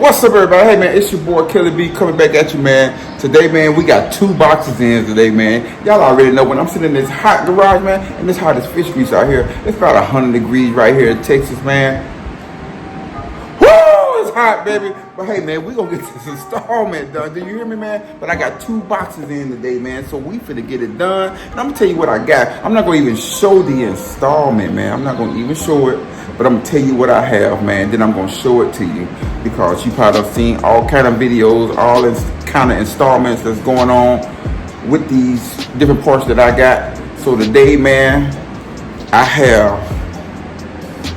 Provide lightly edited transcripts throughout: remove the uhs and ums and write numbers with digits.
What's up, everybody? Hey, man, it's your boy Kelly B coming back at you, man. Today, man, we got 2 boxes in today, man. Y'all already know when I'm sitting in this hot garage, man, and this hot as fish grease out here. It's about 100 degrees right here in Texas, man. Woo! It's hot, baby. But hey, man, we gonna get this installment done. Do you hear me, man? But I got 2 boxes in today, man, so we finna get it done. And I'm gonna tell you what I got. I'm not gonna even show the installment, man. I'm not gonna even show it. But I'm gonna tell you what I have, man. Then I'm gonna show it to you because you probably have seen all kind of videos, all this kind of installments that's going on with these different parts that I got. So today, man, I have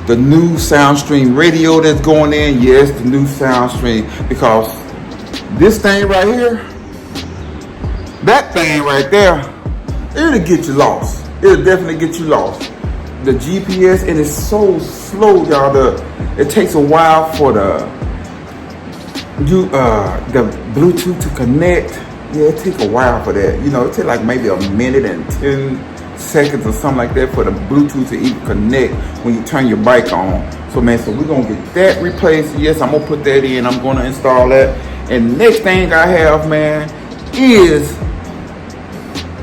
the new SoundStream radio that's going in. Yes, the new SoundStream, because this thing right here, that thing right there, it'll get you lost. It'll definitely get you lost. The GPS, and it's so slow, y'all. It takes a while for the Bluetooth to connect. Yeah, it takes a while for that. You know, it takes like maybe a minute and 10 seconds or something like that for the Bluetooth to even connect when you turn your bike on. So, man, so we're gonna get that replaced. Yes, I'm gonna put that in. I'm gonna install that. And next thing I have, man, is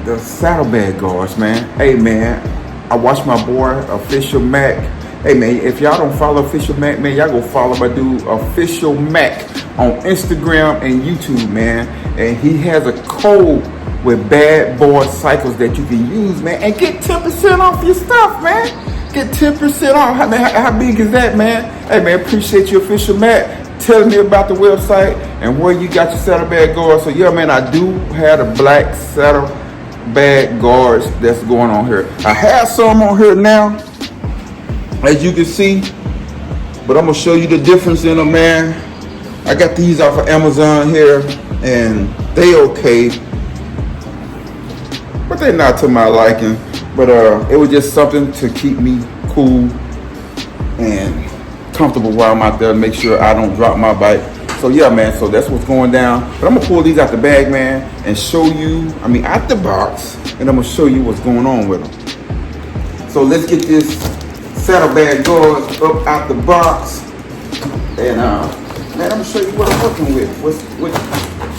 the saddlebag guards, man. Hey, man, I watch my boy Official Mac. Hey, man, if y'all don't follow Official Mac, man, y'all go follow my dude Official Mac on Instagram and YouTube, man. And he has a code with Bad Boy Cycles that you can use, man, and get 10% off your stuff, man. Get 10% off. How big is that, man? Hey, man, appreciate you, Official Mac, telling me about the website and where you got your saddlebag guards. So, yeah, man, I do have the black saddlebag guards that's going on here. I have some on here now, as you can see, but I'm gonna show you the difference in them, man. I got these off of Amazon here, and they okay, but they're not to my liking. But it was just something to keep me cool and comfortable while I'm out there, make sure I don't drop my bike. So yeah, man, so that's what's going down. But I'm gonna pull these out the bag, man, and show you, out the box, and I'm gonna show you what's going on with them. So let's get this saddlebag guard up out the box. And man, I'm gonna show you what I'm working with.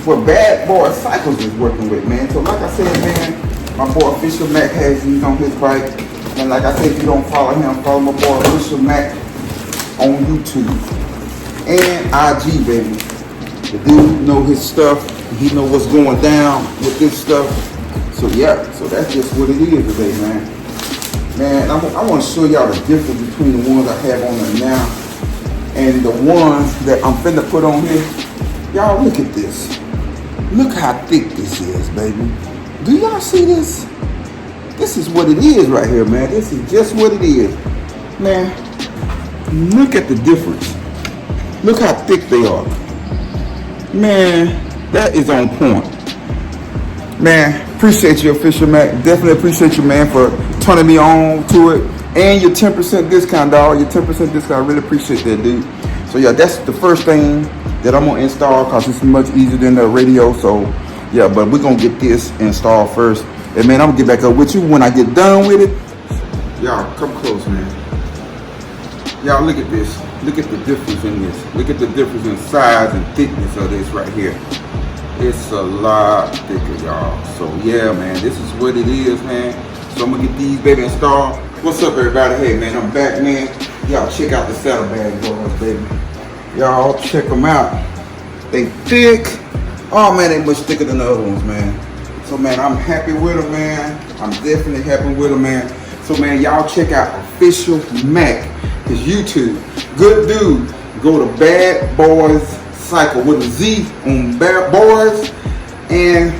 What Bad Boy Cycles is working with, man. So like I said, man, my boy Official Mac has these on his bike. And like I said, if you don't follow him, follow my boy Official Mac on YouTube and IG, baby. The dude know his stuff. He know what's going down with this stuff. So yeah, so that's just what it is today, man. Man, I want to show y'all the difference between the ones I have on there now and the ones that I'm finna put on here. Y'all look at this. Look how thick this is, baby. Do y'all see this? This is what it is right here, man. This is just what it is. Man, look at the difference. Look how thick they are. Man, that is on point. Man, appreciate you, Official Mac. Definitely appreciate you, man, for turning me on to it. And your 10% discount, dog. Your 10% discount. I really appreciate that, dude. So, yeah, that's the first thing that I'm going to install because it's much easier than the radio. So, yeah, but we're going to get this installed first. And, man, I'm going to get back up with you when I get done with it. Y'all, come close, man. Y'all, look at this. Look at the difference in this. Look at the difference in size and thickness of this right here. It's a lot thicker, y'all. So yeah, man, this is what it is, man. So I'm gonna get these baby installed. What's up, everybody? Hey, man, I'm back, man. Y'all check out the saddlebag guards, baby. Y'all check them out. They thick. Oh man, they much thicker than the other ones, man. So man, I'm happy with them, man. I'm definitely happy with them, man. So man, y'all check out Official Mac, his YouTube. Good dude. Go to Bad Boys Cycle with a Z on Bad Boys and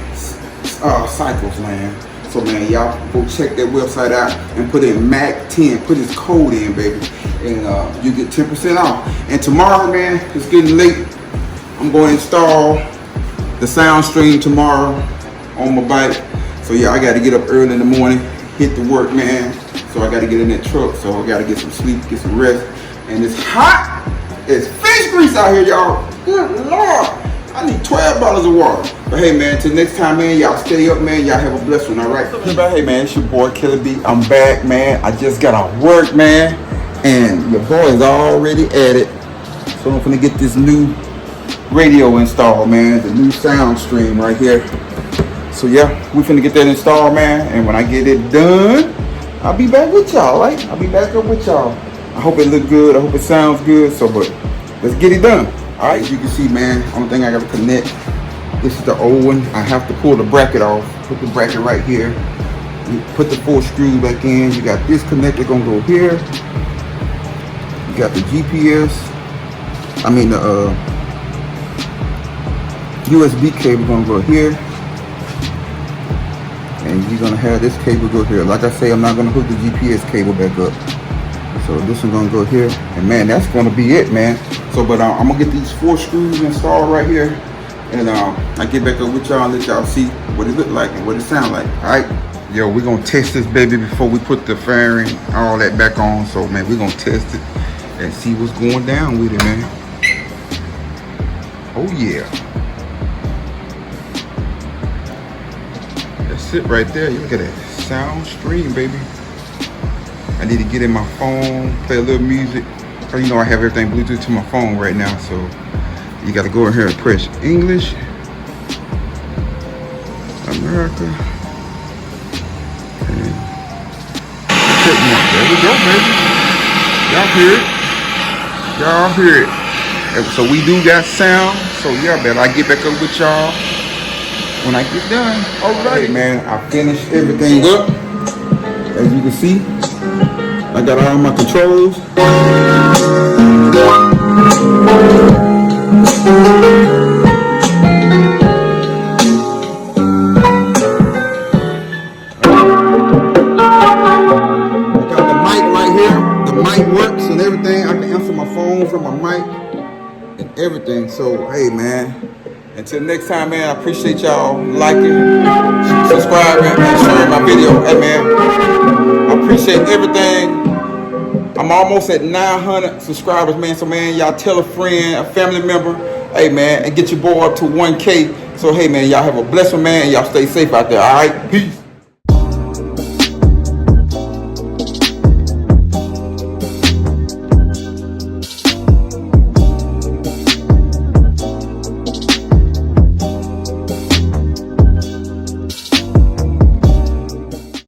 Cycles, man. So man, y'all go check that website out and put in MAC10. Put his code in, baby, and you get 10% off. And tomorrow, man, it's getting late. I'm going to install the SoundStream tomorrow on my bike. So yeah, I got to get up early in the morning, hit the work, man. So I got to get in that truck. So I got to get some sleep, get some rest. And it's hot. It's fish grease out here, y'all. Good Lord. I need 12 bottles of water. But hey, man, till next time, man, y'all stay up, man. Y'all have a blessed one, all right? Hey, man, it's your boy, Kelly B. I'm back, man. I just got off work, man. And your boy is already at it. So I'm gonna get this new radio installed, man. The new sound stream right here. So yeah, we finna get that installed, man. And when I get it done, I'll be back with y'all, right? I'll be back up with y'all. I hope it look good. I hope it sounds good. So, but let's get it done. All right, as you can see, man, only thing I gotta connect. This is the old one. I have to pull the bracket off. Put the bracket right here. You put the 4 screws back in. You got this connector gonna go here. You got the GPS. I mean the USB cable gonna go here. And you're gonna have this cable go here. Like I say, I'm not gonna hook the GPS cable back up. So this one's gonna go here. And man, that's gonna be it, man. So, but I'm gonna get these 4 screws installed right here. And I get back up with y'all and let y'all see what it look like and what it sound like. All right. Yo, we're gonna test this baby before we put the fairing, all that back on. So man, we're gonna test it and see what's going down with it, man. Oh yeah. That's it right there. You look at that sound stream, baby. I need to get in my phone, play a little music. Cause you know I have everything Bluetooth to my phone right now, so you gotta go in here and press English, America, and there we go, baby. Y'all hear it? Y'all hear it? And so we do got sound. So yeah, man, I get back up with y'all when I get done. All right, man, I finished everything up. As you can see, I got all my controls. Works and everything. I can answer my phone from my mic and everything. So hey, man, until next time, man, I appreciate y'all liking, subscribing, and sharing my video. Hey man, I appreciate everything. I'm almost at 900 subscribers, man. So man, y'all tell a friend, a family member, hey man, and get your boy up to 1K. So hey man, y'all have a blessed one, man, and y'all stay safe out there. All right, peace.